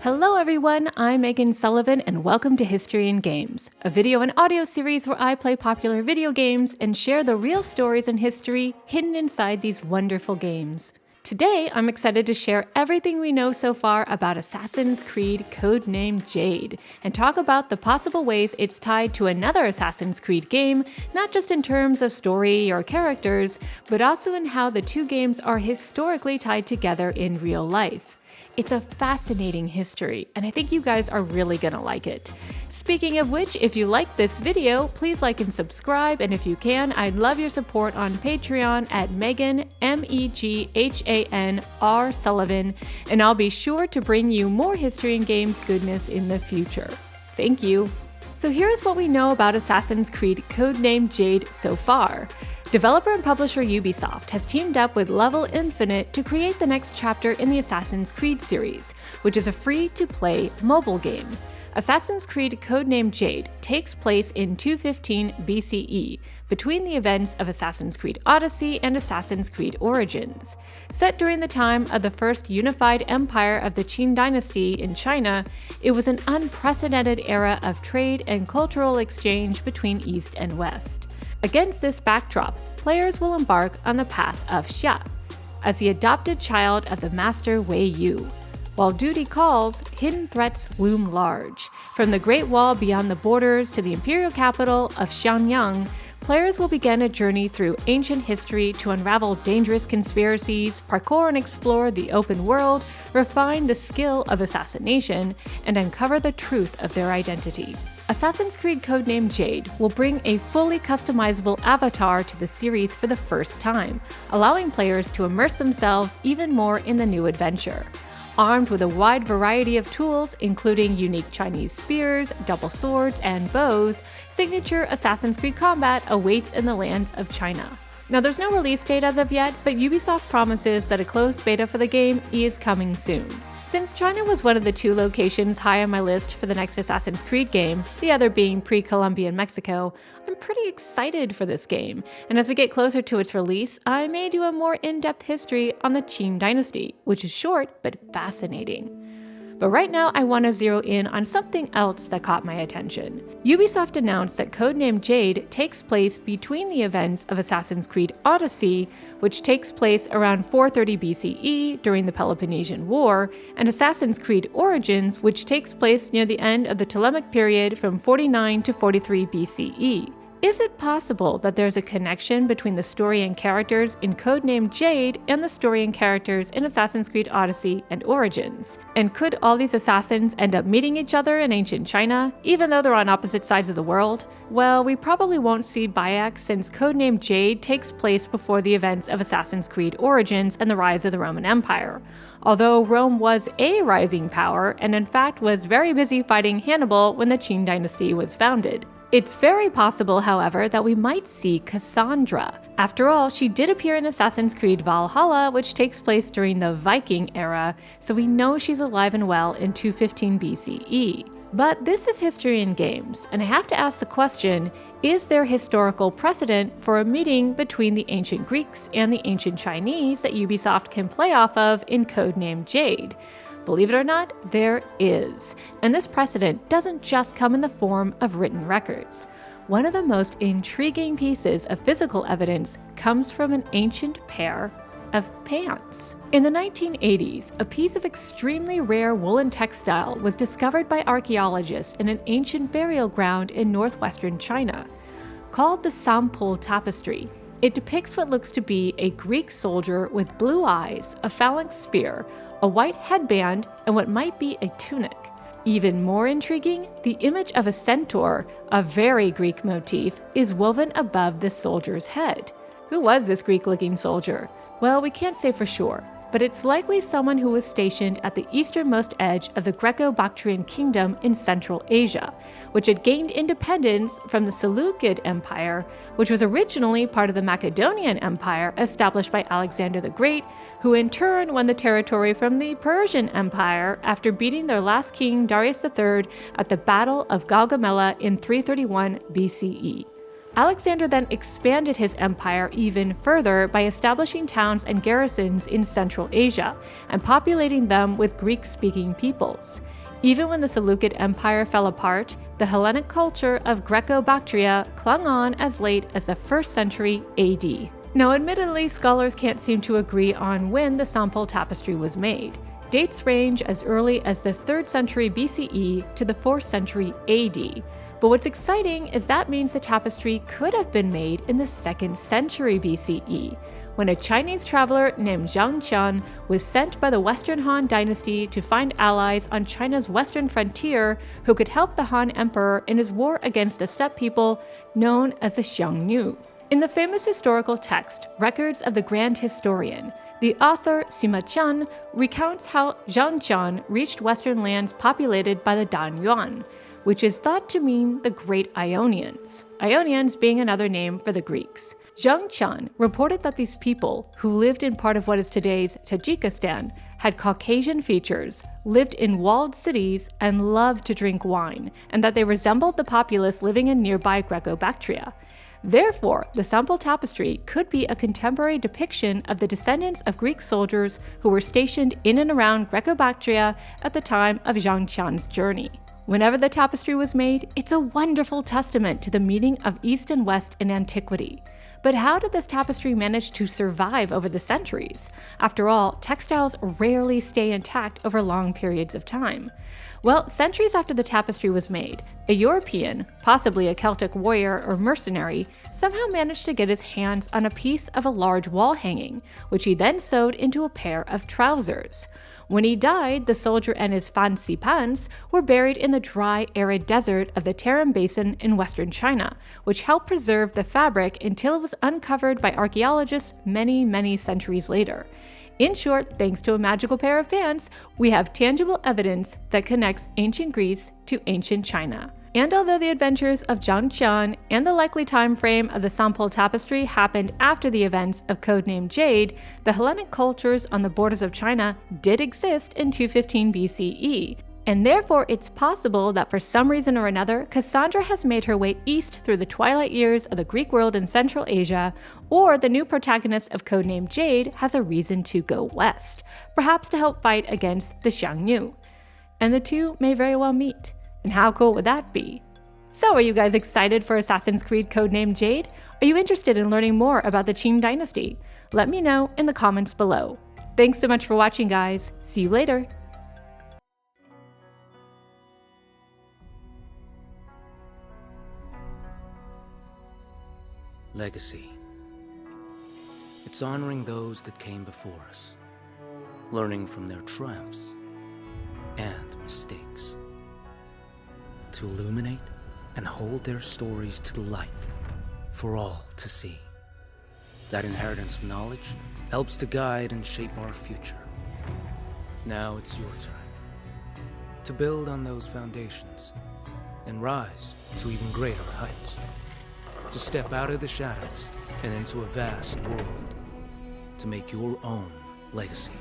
Hello everyone, I'm Megan Sullivan and welcome to History in Games, a video and audio series where I play popular video games and share the real stories and history hidden inside these wonderful games. Today, I'm excited to share everything we know so far about Assassin's Creed Codename Jade and talk about the possible ways it's tied to another Assassin's Creed game, not just in terms of story or characters, but also in how the two games are historically tied together in real life. It's a fascinating history, and I think you guys are really gonna like it. Speaking of which, if you like this video, please like and subscribe, and if you can, I'd love your support on Patreon at Megan, MEGHAN Sullivan, and I'll be sure to bring you more History in Games goodness in the future. Thank you. So here's what we know about Assassin's Creed Codename Jade so far. Developer and publisher Ubisoft has teamed up with Level Infinite to create the next chapter in the Assassin's Creed series, which is a free-to-play mobile game. Assassin's Creed Codename Jade takes place in 215 BCE, between the events of Assassin's Creed Odyssey and Assassin's Creed Origins. Set during the time of the first unified empire of the Qin dynasty in China, it was an unprecedented era of trade and cultural exchange between East and West. Against this backdrop, players will embark on the path of Xia, as the adopted child of the master Wei Yu. While duty calls, hidden threats loom large. From the Great Wall beyond the borders to the imperial capital of Xianyang, players will begin a journey through ancient history to unravel dangerous conspiracies, parkour and explore the open world, refine the skill of assassination, and uncover the truth of their identity. Assassin's Creed Codename Jade will bring a fully customizable avatar to the series for the first time, allowing players to immerse themselves even more in the new adventure. Armed with a wide variety of tools, including unique Chinese spears, double swords, and bows, signature Assassin's Creed combat awaits in the lands of China. Now, there's no release date as of yet, but Ubisoft promises that a closed beta for the game is coming soon. Since China was one of the two locations high on my list for the next Assassin's Creed game, the other being pre-Columbian Mexico, I'm pretty excited for this game, and as we get closer to its release, I may do a more in-depth history on the Qin dynasty, which is short but fascinating. But right now, I want to zero in on something else that caught my attention. Ubisoft announced that Codename Jade takes place between the events of Assassin's Creed Odyssey, which takes place around 430 BCE during the Peloponnesian War, and Assassin's Creed Origins, which takes place near the end of the Ptolemaic period from 49 to 43 BCE. Is it possible that there's a connection between the story and characters in Codename Jade and the story and characters in Assassin's Creed Odyssey and Origins? And could all these assassins end up meeting each other in ancient China, even though they're on opposite sides of the world? Well, we probably won't see Bayek since Codename Jade takes place before the events of Assassin's Creed Origins and the rise of the Roman Empire. Although Rome was a rising power, and in fact was very busy fighting Hannibal when the Qin dynasty was founded. It's very possible, however, that we might see Kassandra. After all, she did appear in Assassin's Creed Valhalla, which takes place during the Viking era, so we know she's alive and well in 215 BCE. But this is History in Games, and I have to ask the question, is there historical precedent for a meeting between the ancient Greeks and the ancient Chinese that Ubisoft can play off of in Codename Jade? Believe it or not, there is. And this precedent doesn't just come in the form of written records. One of the most intriguing pieces of physical evidence comes from an ancient pair of pants. In the 1980s, a piece of extremely rare woolen textile was discovered by archaeologists in an ancient burial ground in northwestern China. Called the Sampol Tapestry, it depicts what looks to be a Greek soldier with blue eyes, a phalanx spear, a white headband, and what might be a tunic. Even more intriguing, the image of a centaur, a very Greek motif, is woven above the soldier's head. Who was this Greek-looking soldier? Well, we can't say for sure, but it's likely someone who was stationed at the easternmost edge of the Greco-Bactrian kingdom in Central Asia, which had gained independence from the Seleucid Empire, which was originally part of the Macedonian Empire established by Alexander the Great, who in turn won the territory from the Persian Empire after beating their last king Darius III at the Battle of Gaugamela in 331 BCE. Alexander then expanded his empire even further by establishing towns and garrisons in Central Asia and populating them with Greek-speaking peoples. Even when the Seleucid Empire fell apart, the Hellenic culture of Greco-Bactria clung on as late as the 1st century AD. Now, admittedly, scholars can't seem to agree on when the Sample tapestry was made. Dates range as early as the 3rd century BCE to the 4th century AD. But what's exciting is that means the tapestry could have been made in the 2nd century BCE, when a Chinese traveler named Zhang Qian was sent by the Western Han dynasty to find allies on China's western frontier who could help the Han emperor in his war against the steppe people known as the Xiongnu. In the famous historical text, Records of the Grand Historian, the author Sima Qian recounts how Zhang Qian reached western lands populated by the Dan Yuan, which is thought to mean the Great Ionians, Ionians being another name for the Greeks. Zhang Qian reported that these people, who lived in part of what is today's Tajikistan, had Caucasian features, lived in walled cities, and loved to drink wine, and that they resembled the populace living in nearby Greco-Bactria. Therefore, the Sample tapestry could be a contemporary depiction of the descendants of Greek soldiers who were stationed in and around Greco-Bactria at the time of Zhang Qian's journey. Whenever the tapestry was made, it's a wonderful testament to the meeting of East and West in antiquity. But how did this tapestry manage to survive over the centuries? After all, textiles rarely stay intact over long periods of time. Well, centuries after the tapestry was made, a European, possibly a Celtic warrior or mercenary, somehow managed to get his hands on a piece of a large wall hanging, which he then sewed into a pair of trousers. When he died, the soldier and his fancy pants were buried in the dry, arid desert of the Tarim Basin in western China, which helped preserve the fabric until it was uncovered by archaeologists many, many centuries later. In short, thanks to a magical pair of pants, we have tangible evidence that connects ancient Greece to ancient China. And although the adventures of Zhang Qian and the likely time frame of the Sample tapestry happened after the events of Codename Jade, the Hellenic cultures on the borders of China did exist in 215 BCE, and therefore it's possible that for some reason or another, Kassandra has made her way east through the twilight years of the Greek world in Central Asia, or the new protagonist of Codename Jade has a reason to go west, perhaps to help fight against the Xiongnu. And the two may very well meet. And how cool would that be? So are you guys excited for Assassin's Creed Codename Jade? Are you interested in learning more about the Qin dynasty? Let me know in the comments below. Thanks so much for watching, guys. See you later. Legacy. It's honoring those that came before us, learning from their triumphs and mistakes, to illuminate and hold their stories to the light for all to see. That inheritance of knowledge helps to guide and shape our future. Now it's your turn to build on those foundations and rise to even greater heights, to step out of the shadows and into a vast world, to make your own legacy.